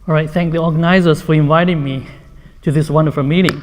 All right, thank the organizers for inviting me to this wonderful meeting.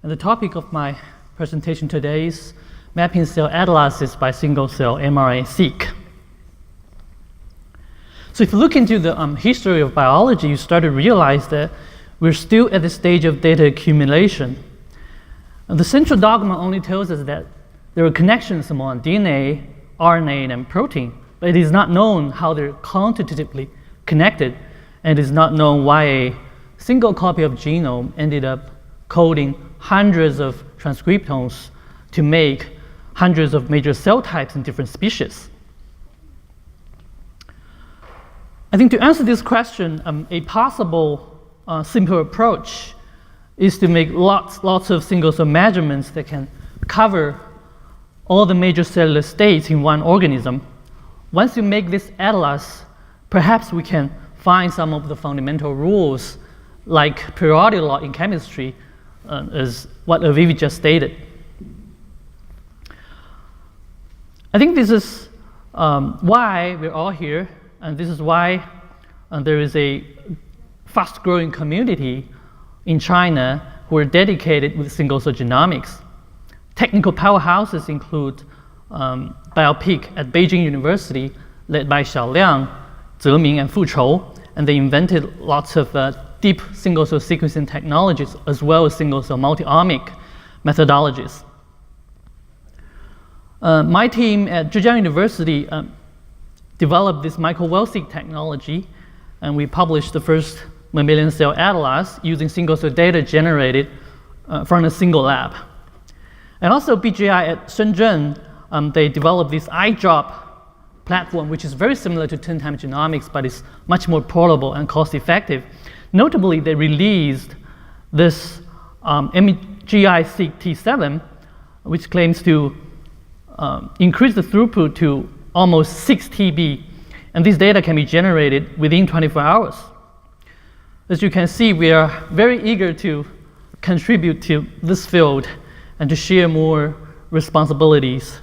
And the topic of my presentation today is mapping cell atlases by single-cell mRNA-seq. So if you look into the history of biology, you start to realize that we're still at the stage of data accumulation. And the central dogma only tells us that there are connections among DNA, RNA, and protein, but it is not known how they're quantitatively connected, and it is not known why a single copy of genome ended up coding hundreds of transcriptomes to make hundreds of major cell types in different species. I think to answer this question, a possible simple approach is to make lots of single-cell measurements that can cover all the major cellular states in one organism. Once you make this atlas, perhaps we can find some of the fundamental rules, like periodic law in chemistry, as what Aviv just stated. I think this is why we're all here, and this is why there is a fast-growing community in China who are dedicated with single-cell genomics. Technical powerhouses include BioPeak at Beijing University, led by Xiao Liang, Zeming, and Fu Chou, and they invented lots of deep single-cell sequencing technologies as well as single-cell multi-omic methodologies. My team at Zhejiang University developed this micro-well-seq technology, and we published the first mammalian cell atlas using single-cell data generated from a single lab. And also BGI at Shenzhen, they developed this iDrop platform, which is very similar to 10-time genomics, but it's much more portable and cost-effective. Notably, they released this MGI-seq T7, which claims to increase the throughput to almost 6 TB, and this data can be generated within 24 hours. As you can see, we are very eager to contribute to this field and to share more responsibilities.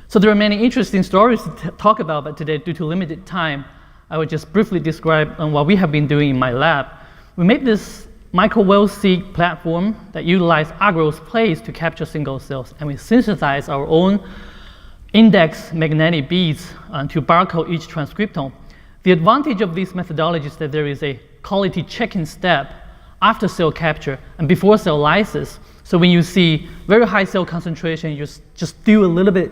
So there are many interesting stories to talk about, but today, due to limited time, I will just briefly describe what we have been doing in my lab. We made this micro-well-seq platform that utilized agarose plates to capture single cells, and we synthesized our own index magnetic beads to barcode each transcriptome. The advantage of this methodology is that there is a quality checking step after cell capture and before cell lysis. So when you see very high cell concentration, you just do a little bit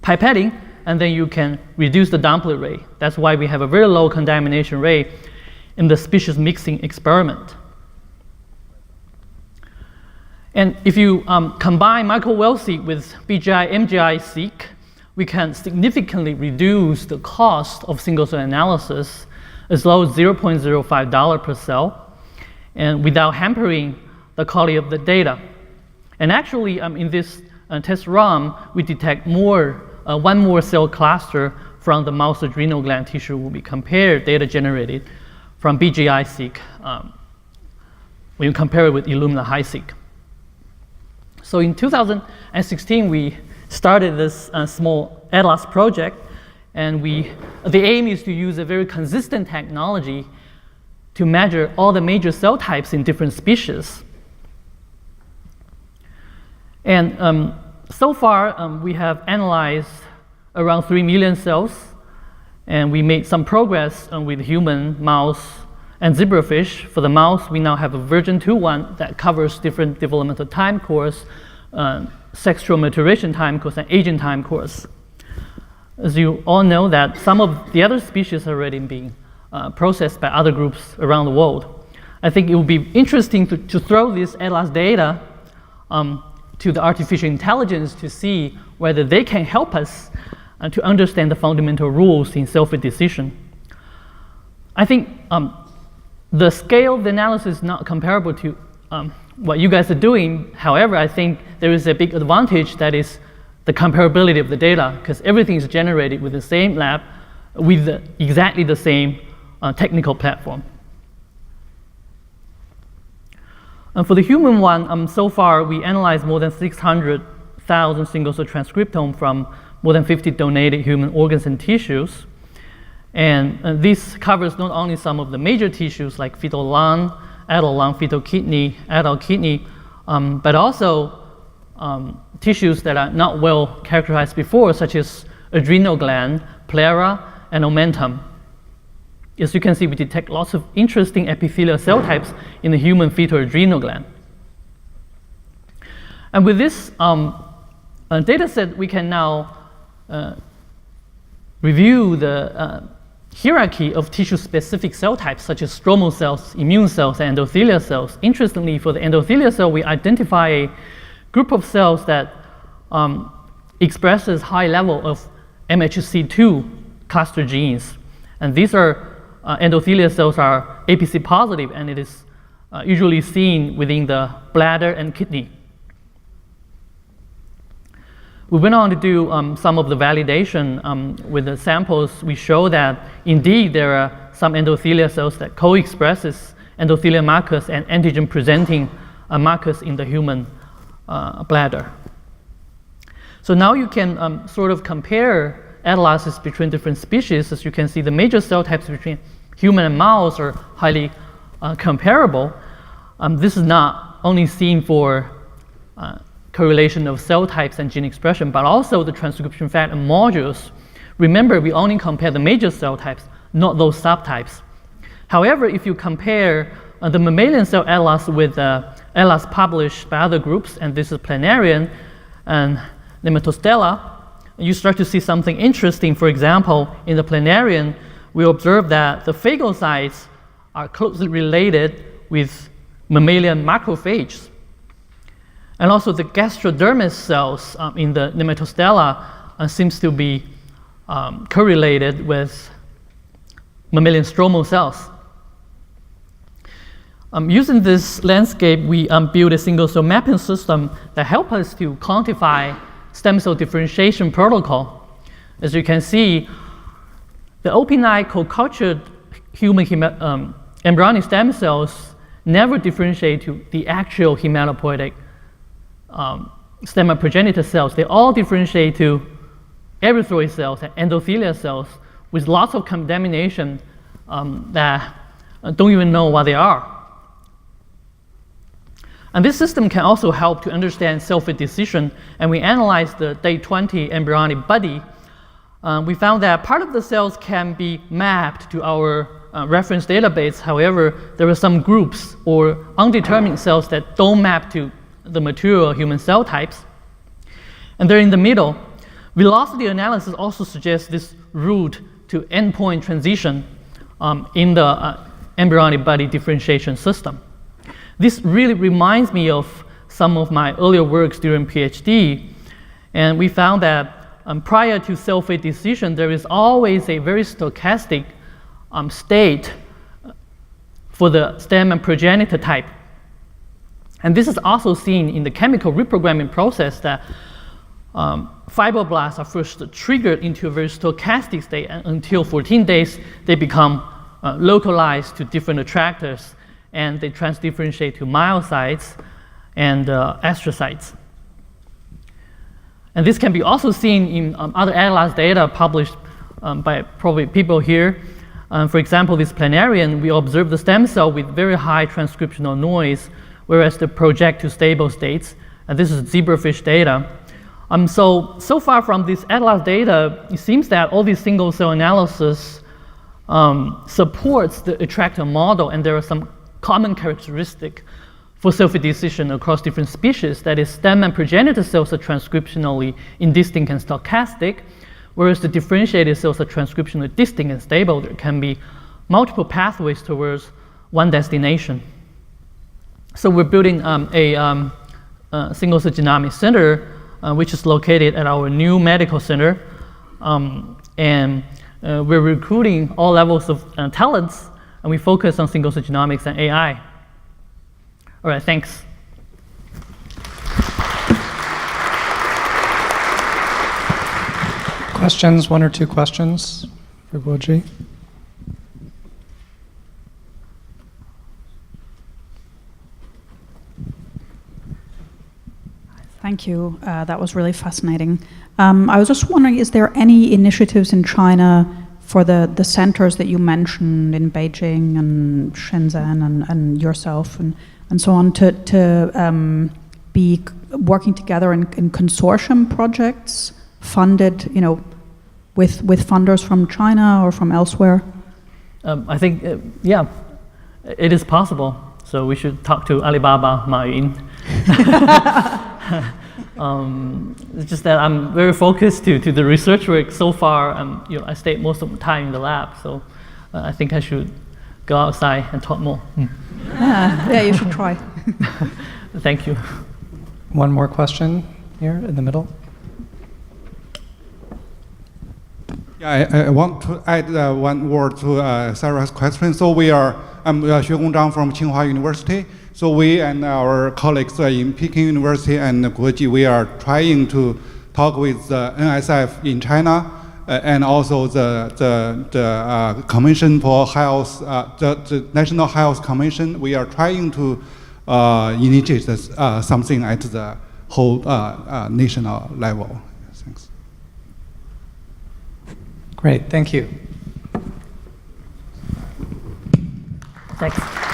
pipetting, and then you can reduce the doublet rate. That's why we have a very low contamination rate in the species mixing experiment. And if you combine micro-well-seq with BGI MGI-seq, we can significantly reduce the cost of single-cell analysis as low as $0.05 per cell, and without hampering the quality of the data. And actually, in this test run, we detect one more cell cluster from the mouse adrenal gland tissue will be compared data generated from BGI-seq when you compare it with Illumina HiSeq. So in 2016, we started this small atlas project, and the aim is to use a very consistent technology to measure all the major cell types in different species. And so far, we have analyzed around 3 million cells, and we made some progress with human, mouse, and zebrafish. For the mouse, we now have a version 2.1 that covers different developmental time course, sexual maturation time course, and aging time course. As you all know, that some of the other species are already being processed by other groups around the world. I think it would be interesting to throw this atlas data to the artificial intelligence to see whether they can help us to understand the fundamental rules in cell-free decision. I think the scale of the analysis is not comparable to what you guys are doing. However, I think there is a big advantage, that is the comparability of the data, because everything is generated with the same lab with exactly the same technical platform. And for the human one, so far we analyzed more than 600,000 single-cell transcriptome from more than 50 donated human organs and tissues. And this covers not only some of the major tissues like fetal lung, adult lung, fetal kidney, adult kidney, but also tissues that are not well characterized before, such as adrenal gland, pleura, and omentum. As you can see, we detect lots of interesting epithelial cell types in the human fetal adrenal gland. And with this data set, we can now review the hierarchy of tissue-specific cell types, such as stromal cells, immune cells, and endothelial cells. Interestingly, for the endothelial cell, we identify a group of cells that expresses high level of MHC2 cluster genes. And these are endothelial cells are APC positive, and it is usually seen within the bladder and kidney. We went on to do some of the validation with the samples. We show that indeed there are some endothelial cells that co-expresses endothelial markers and antigen-presenting markers in the human bladder. So now you can sort of compare analysis between different species. As you can see, the major cell types between human and mouse are highly comparable. This is not only seen for correlation of cell types and gene expression, but also the transcription factor modules. Remember, we only compare the major cell types, not those subtypes. However, if you compare the mammalian cell atlas with atlas published by other groups, and this is planarian and Nematostella, you start to see something interesting. For example, in the planarian, we observe that the phagocytes are closely related with mammalian macrophages. And also the gastrodermis cells in the Nematostella seems to be correlated with mammalian stromal cells. Using this landscape, we built a single cell mapping system that helps us to quantify stem cell differentiation protocol. As you can see, the OP9 co-cultured human embryonic stem cells never differentiate to the actual hematopoietic stem and progenitor cells. They all differentiate to erythroid cells and endothelial cells with lots of contamination that don't even know what they are. And this system can also help to understand cell-fate decision. And we analyzed the day 20 embryonic body. We found that part of the cells can be mapped to our reference database. However, there are some groups or undetermined cells that don't map to the material human cell types. And they're in the middle. Velocity analysis also suggests this route to endpoint transition in the embryonic body differentiation system. This really reminds me of some of my earlier works during PhD. And we found that prior to cell-fate decision, there is always a very stochastic state for the stem and progenitor type. And this is also seen in the chemical reprogramming process that fibroblasts are first triggered into a very stochastic state, and until 14 days, they become localized to different attractors, and they transdifferentiate to myocytes and astrocytes. And this can be also seen in other atlas data published by probably people here. For example, this planarian, we observe the stem cell with very high transcriptional noise, whereas they project to stable states. And this is zebrafish data. So far from this atlas data, it seems that all these single cell analysis supports the attractor model, and there are some common characteristic for cell-fate decision across different species. That is, stem and progenitor cells are transcriptionally indistinct and stochastic, whereas the differentiated cells are transcriptionally distinct and stable. There can be multiple pathways towards one destination. So we're building a single-cell genomics center, which is located at our new medical center. And we're recruiting all levels of talents, and we focus on single-cell genomics and AI. All right, thanks. Questions, one or two questions for Guoji? Thank you. That was really fascinating. I was just wondering, is there any initiatives in China for the centers that you mentioned in Beijing and Shenzhen and yourself and so on to be working together in consortium projects funded, with funders from China or from elsewhere? I think, yeah, it is possible. So we should talk to Alibaba, Ma Yun. It's just that I'm very focused to the research work so far. I stayed most of the time in the lab, so I think I should go outside and talk more. Yeah, you should try. Thank you. One more question here in the middle. Yeah, I want to add one word to Sarah's question. So I'm Xuegong Zhang from Tsinghua University. So we and our colleagues in Peking University and Guoji, we are trying to talk with the NSF in China and also the Commission for Health, the National Health Commission. We are trying to initiate something at the whole national level. Thanks. Great, thank you. Thanks.